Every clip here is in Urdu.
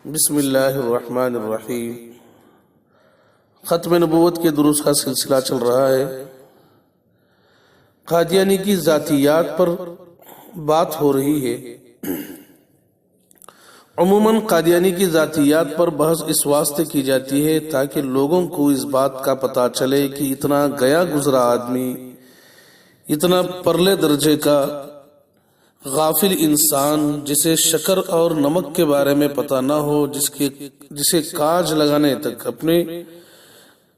بسم اللہ الرحمن الرحیم۔ ختم نبوت کے دروس کا سلسلہ چل رہا ہے۔ قادیانی کی ذاتیات پر بات ہو رہی ہے۔ عموماً قادیانی کی ذاتیات پر بحث اس واسطے کی جاتی ہے تاکہ لوگوں کو اس بات کا پتہ چلے کہ اتنا گیا گزرا آدمی، اتنا پرلے درجے کا غافل انسان، جسے شکر اور نمک کے بارے میں پتہ نہ ہو، جسے کاج لگانے تک، اپنے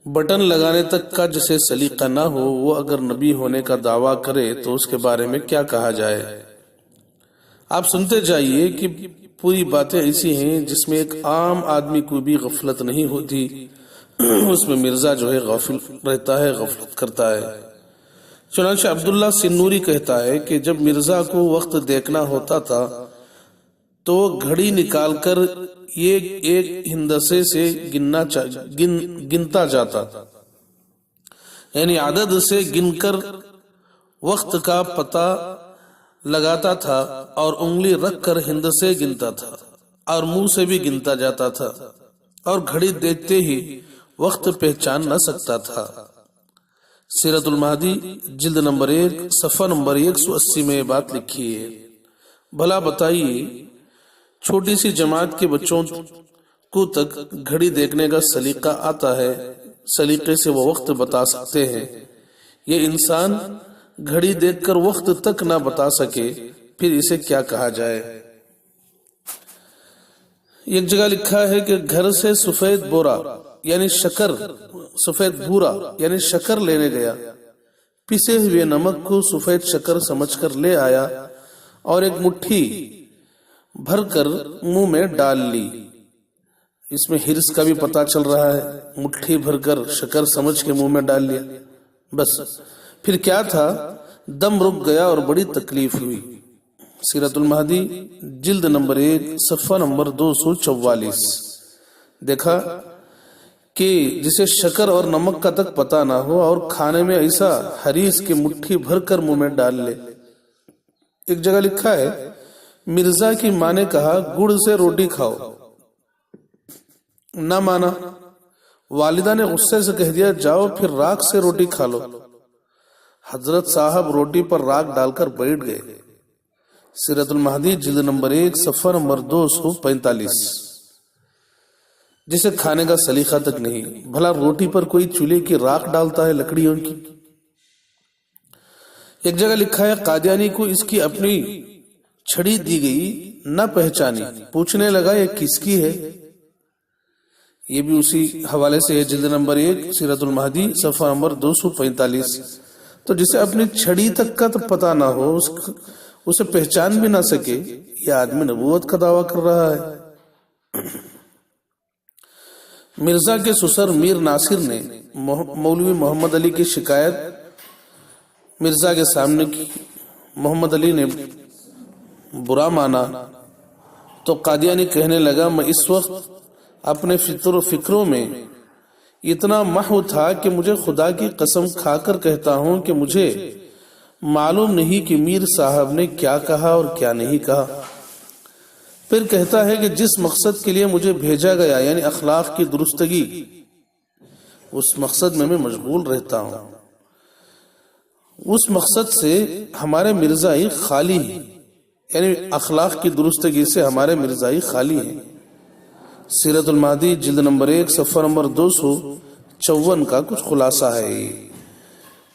بٹن لگانے تک کا جسے سلیقہ نہ ہو، وہ اگر نبی ہونے کا دعویٰ کرے تو اس کے بارے میں کیا کہا جائے۔ آپ سنتے جائیے کہ پوری باتیں ایسی ہیں جس میں ایک عام آدمی کو بھی غفلت نہیں ہوتی، اس میں مرزا جو ہے غافل رہتا ہے، غفلت کرتا ہے۔ چنانچہ عبداللہ سنوری کہتا ہے کہ جب مرزا کو وقت دیکھنا ہوتا تھا تو گھڑی نکال کر ایک ہندسے سے گنتا جاتا، یعنی عدد سے گن کر وقت کا پتہ لگاتا تھا، اور انگلی رکھ کر ہندسے گنتا تھا، اور منہ سے بھی گنتا جاتا تھا، اور گھڑی دیکھتے ہی وقت پہچان نہ سکتا تھا۔ سیرت المہدی جلد نمبر 1 صفحہ نمبر 180 میں یہ بات لکھی ہے۔ بھلا بتائیے، چھوٹی سی جماعت کے بچوں کو تک گھڑی دیکھنے کا سلیقہ آتا ہے، سلیقے سے وہ وقت بتا سکتے ہیں۔ یہ انسان گھڑی دیکھ کر وقت تک نہ بتا سکے، پھر اسے کیا کہا جائے۔ ایک جگہ لکھا ہے کہ گھر سے سفید بورا یعنی شکر، سفید بھورا یعنی شکر لینے گیا، پسے ہوئے نمک کو سفید شکر سمجھ کر لے آیا اور ایک مٹھی بھر کر منہ میں ڈال لی۔ اس میں ہرس کا بھی پتہ چل رہا ہے، مٹھی بھر کر شکر سمجھ کے منہ میں ڈال لیا، بس پھر کیا تھا، دم رک گیا اور بڑی تکلیف ہوئی۔ سیرت المہدی جلد نمبر 1 صفحہ نمبر 244۔ دیکھا کہ جسے شکر اور نمک کا تک پتہ نہ ہو اور کھانے میں ایسا حریص کی مٹھی بھر کر منہ میں ڈال لے۔ ایک جگہ لکھا ہے، مرزا کی ماں نے کہا گڑ سے روٹی کھاؤ، نہ مانا۔ والدہ نے غصے سے کہہ دیا جاؤ پھر راکھ سے روٹی کھا لو۔ حضرت صاحب روٹی پر راکھ ڈال کر بیٹھ گئے۔ سیرت المہدی جلد نمبر 1 صفحہ نمبر 245۔ جسے کھانے کا سلیقہ تک نہیں، بھلا روٹی پر کوئی چولہے کی راکھ ڈالتا ہے لکڑیوں کی۔ ایک جگہ لکھا ہے، قادیانی کو اس کی اپنی چھڑی دی گئی، نہ پہچانی، پوچھنے لگا یہ کس کی ہے۔ یہ بھی اسی حوالے سے ہے، جلد نمبر 1 سیرت المہدی صفحہ نمبر 245۔ تو جسے اپنی چھڑی تک کا تو پتہ نہ ہو، اسے پہچان بھی نہ سکے، یہ آدمی نبوت کا دعویٰ کر رہا ہے۔ مرزا کے سسر میر ناصر نے مولوی محمد علی کی شکایت مرزا کے سامنے کی۔ محمد علی نے برا مانا تو قادیانی کہنے لگا، میں اس وقت اپنے فکروں میں اتنا محو تھا کہ مجھے خدا کی قسم کھا کر کہتا ہوں کہ مجھے معلوم نہیں کہ میر صاحب نے کیا کہا اور کیا نہیں کہا۔ پھر کہتا ہے کہ جس مقصد کے لیے مجھے بھیجا گیا، یعنی اخلاق کی درستگی، اس مقصد میں مشغول رہتا ہوں۔ اس مقصد سے ہمارے مرزائی خالی ہیں، یعنی اخلاق کی درستگی سے ہمارے مرزائی خالی ہیں۔ سیرت المہدی جلد نمبر 1 صفحہ نمبر 254 کا کچھ خلاصہ ہے۔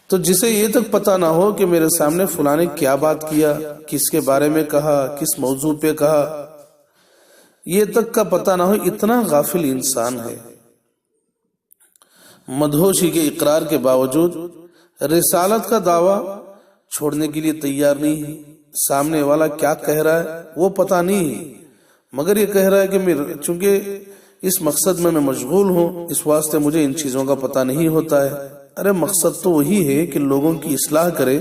تو جسے یہ تک پتہ نہ ہو کہ میرے سامنے فلاں نے کیا بات کیا، کس کے بارے میں کہا، کس موضوع پہ کہا، یہ تک کا پتہ نہ ہو، اتنا غافل انسان ہے۔ مدہوشی کے اقرار کے باوجود رسالت کا دعویٰ چھوڑنے کے لیے تیار نہیں ہے۔ سامنے والا کیا کہہ رہا ہے وہ پتہ نہیں ہے، مگر یہ کہہ رہا ہے کہ چونکہ اس مقصد میں مشغول ہوں، اس واسطے مجھے ان چیزوں کا پتہ نہیں ہوتا ہے۔ ارے مقصد تو وہی ہے کہ لوگوں کی اصلاح کرے۔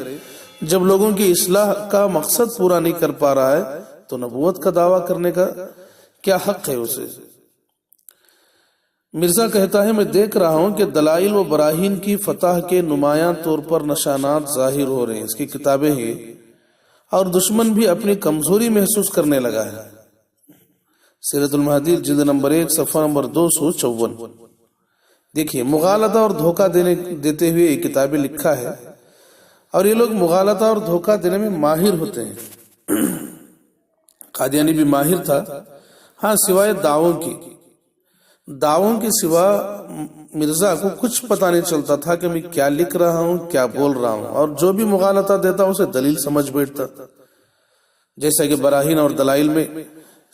جب لوگوں کی اصلاح کا مقصد پورا نہیں کر پا رہا ہے تو نبوت کا دعویٰ کرنے کا کیا حق ہے اسے۔ مرزا کہتا ہے، میں دیکھ رہا ہوں کہ دلائل و براہین کی فتح کے نمایاں طور پر نشانات ظاہر ہو رہے ہیں، اس کی کتابیں ہیں، اور دشمن بھی اپنی کمزوری محسوس کرنے لگا ہے۔ سیرت المہدی جلد نمبر 1 صفحہ نمبر 254. دیکھیے مغالطہ اور دھوکہ دیتے ہوئے یہ کتابیں لکھا ہے، اور یہ لوگ مغالطہ اور دھوکہ دینے میں ماہر ہوتے ہیں. قادیانی بھی ماہر تھا، ہاں سوائے دعووں کے سوا مرزا کو کچھ پتہ نہیں چلتا تھا کہ میں کیا لکھ رہا ہوں، کیا بول رہا ہوں، اور جو بھی مغالطہ دیتا اسے دلیل سمجھ بیٹھتا. جیسا کہ براہین اور دلائل میں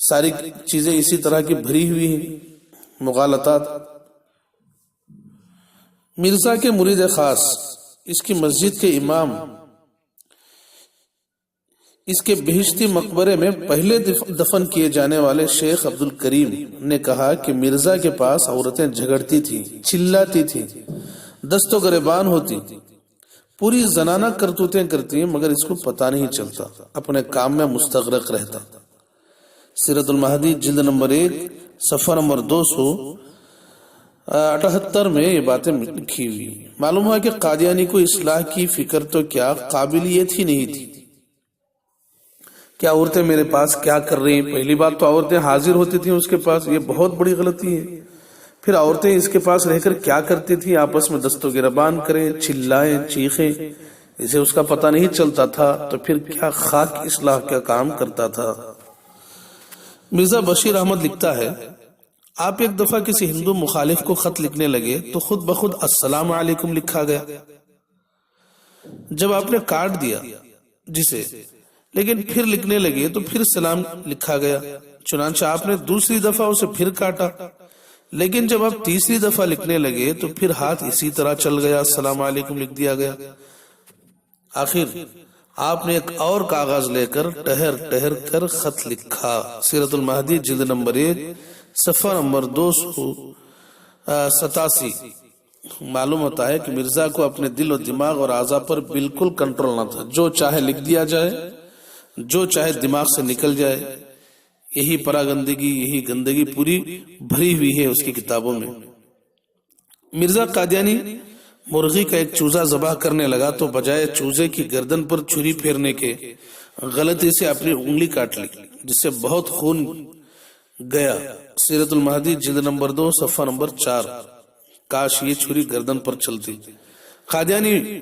ساری چیزیں اسی طرح کی بھری ہوئی ہیں مغالطات. مرزا کے مرید خاص، اس کی مسجد کے امام، اس کے بہشتی مقبرے میں پہلے دفن کیے جانے والے شیخ عبد الکریم نے کہا کہ مرزا کے پاس عورتیں جھگڑتی تھیں، چلاتی تھیں، دست و گریبان ہوتی، پوری زنانہ کرتوتیں کرتی ہیں، مگر اس کو پتہ نہیں چلتا، اپنے کام میں مستغرق رہتا. سیرت المہدی جلد نمبر 1 صفحہ نمبر 278 میں یہ باتیں لکھی ہوئی. معلوم ہوا کہ قادیانی کو اصلاح کی فکر تو کیا قابلیت ہی نہیں تھی. کیا عورتیں میرے پاس کیا کر رہی ہیں؟ پہلی بات تو عورتیں حاضر ہوتی تھیں اس کے پاس، یہ بہت بڑی غلطی ہے. پھر عورتیں اس کے پاس رہ کر کیا کرتی تھیں؟ آپس میں دست و گریبان کریں، چلائیں، چیخیں، اسے اس کا پتہ نہیں چلتا تھا. تو پھر کیا خاک اصلاح کا کام کرتا تھا. مرزا بشیر احمد لکھتا ہے، آپ ایک دفعہ کسی ہندو مخالف کو خط لکھنے لگے تو خود بخود السلام علیکم لکھا گیا. جب آپ نے کاٹ دیا جسے، لیکن پھر لکھنے لگے تو پھر سلام لکھا گیا. چنانچہ آپ نے دوسری دفعہ اسے پھر کاٹا، لیکن جب آپ تیسری دفعہ لکھنے لگے تو پھر ہاتھ اسی طرح چل گیا، السلام علیکم لکھ دیا گیا. آخر آپ نے ایک اور کاغذ لے کر ٹہر کر خط لکھا. سیرت المہدی جلد نمبر 1 صفحہ نمبر 287. معلوم ہوتا ہے کہ مرزا کو اپنے دل و دماغ اور اعضاء پر بالکل کنٹرول نہ تھا. جو چاہے لکھ دیا جائے، جو چاہے دماغ سے نکل جائے. یہی پراگندگی، یہی گندگی پوری بھری ہوئی ہے اس کی کتابوں میں. مرزا قادیانی مرغی کا ایک چوزہ ذبح کرنے لگا تو بجائے چوزے کی گردن پر چھری پھیرنے کے غلطی سے اپنی انگلی کاٹ لی، جس سے بہت خون گیا. سیرت المہدی جلد نمبر 2 صفحہ نمبر 4. کاش یہ چھری گردن پر چلتی. قادیانی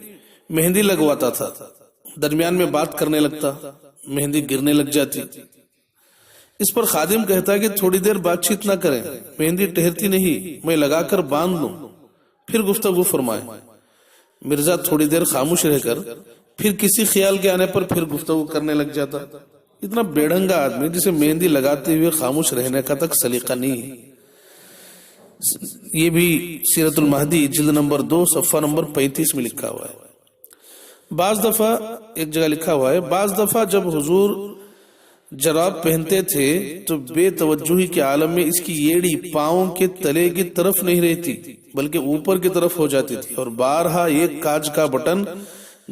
مہندی لگواتا تھا، درمیان میں بات کرنے لگتا، مہندی گرنے لگ جاتی. اس پر خادم کہتا کہ تھوڑی دیر بات چیت نہ کریں، مہندی ٹہرتی نہیں، میں لگا کر باندھ لوں، پھر گفتگو فرمائیں. مرزا تھوڑی دیر خاموش رہ کر پھر کسی خیال کے آنے پر پھر گفتگو کرنے لگ جاتا. اتنا بیڑھنگا آدمی جسے مہندی لگاتے ہوئے خاموش رہنے کا تک سلیقہ نہیں ہے. یہ بھی سیرت المہدی جلد نمبر 2 صفحہ نمبر 35 میں لکھا ہوا ہے. بعض دفعہ ایک جگہ لکھا ہوا ہے، بعض دفعہ جب حضور جراب پہنتے تھے تو بے توجہی کے عالم میں اس کی ایڑی پاؤں کے تلے کی طرف نہیں رہتی بلکہ اوپر کی طرف ہو جاتی تھی، اور بارہا ایک کاج کا بٹن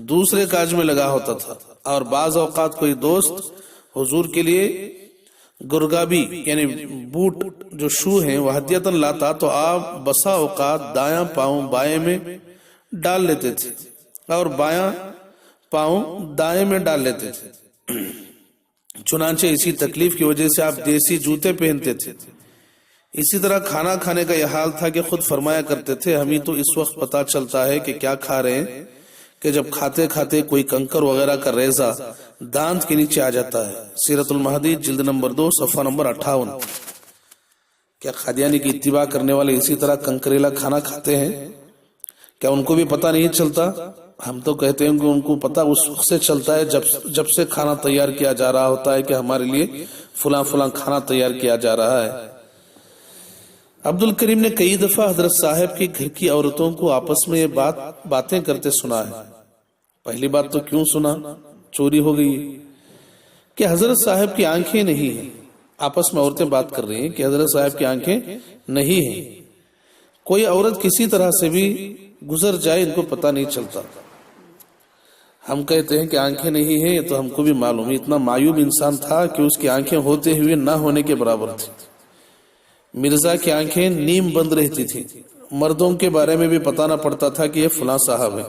دوسرے کاج میں لگا ہوتا تھا. اور بعض اوقات کوئی دوست حضور کے لیے گرگابی یعنی بوٹ جو شو ہیں وہ ہدیتاً لاتا تو آپ بسا اوقات دایاں پاؤں بائیں میں ڈال لیتے تھے اور بایاں پاؤں دائیں میں ڈال لیتے تھے. چنانچہ اسی تکلیف کی وجہ سے آپ دیسی جوتے پہنتے تھے. اسی طرح کھانا کھانے کا یہ حال تھا کہ خود فرمایا کرتے تھے، ہمیں تو اس وقت پتا چلتا ہے کہ کیا کھا رہے ہیں کہ جب کھاتے کھاتے کوئی کنکر وغیرہ کا ریزہ دانت کے نیچے آ جاتا ہے. سیرت المہدی جلد نمبر 2 صفحہ نمبر 58. کیا قادیانی کی اتباع کرنے والے اسی طرح کنکریلا کھانا کھاتے ہیں؟ کیا ان کو بھی پتہ نہیں چلتا؟ ہم تو کہتے ہیں کہ ان کو پتہ اس وقت سے چلتا ہے جب سے کھانا تیار کیا جا رہا ہوتا ہے کہ ہمارے لیے فلاں فلاں کھانا تیار کیا جا رہا ہے. عبد الکریم نے کئی دفعہ حضرت صاحب کی گھر کی عورتوں کو آپس میں یہ باتیں کرتے سنا ہے. پہلی بات تو کیوں سنا؟ چوری ہو گئی کہ حضرت صاحب کی آنکھیں نہیں ہیں. آپس میں عورتیں بات کر رہی ہیں کہ حضرت صاحب کی آنکھیں نہیں ہیں. کوئی عورت کسی طرح سے بھی گزر جائے ان کو پتہ نہیں چلتا. ہم کہتے ہیں کہ آنکھیں نہیں ہیں، یہ تو ہم کو بھی معلوم ہے. اتنا معیوب انسان تھا کہ اس کی آنکھیں ہوتے ہوئے نہ ہونے کے برابر تھی. مرزا کی آنکھیں نیم بند رہتی تھی. مردوں کے بارے میں بھی پتہ نہ پڑتا تھا کہ یہ فلاں صاحب ہے.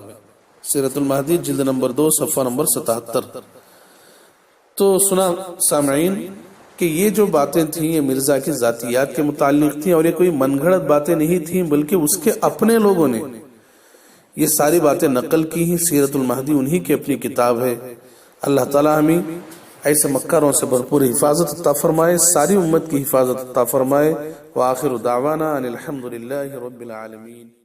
سیرت المہدی جلد نمبر 2 صفحہ نمبر 77. تو سنا سامعین کہ یہ جو باتیں تھیں یہ مرزا کی ذاتیات کے متعلق تھیں، اور یہ کوئی من گھڑت باتیں نہیں تھیں، بلکہ اس کے اپنے لوگوں نے یہ ساری باتیں نقل کی ہیں۔ سیرت المہدی انہی کی اپنی کتاب ہے۔ اللہ تعالی ہمیں ایسے مکروں سے بھرپور حفاظت عطا فرمائے، ساری امت کی حفاظت عطا فرمائے۔ وآخر دعوانا ان الحمد للہ رب العالمین۔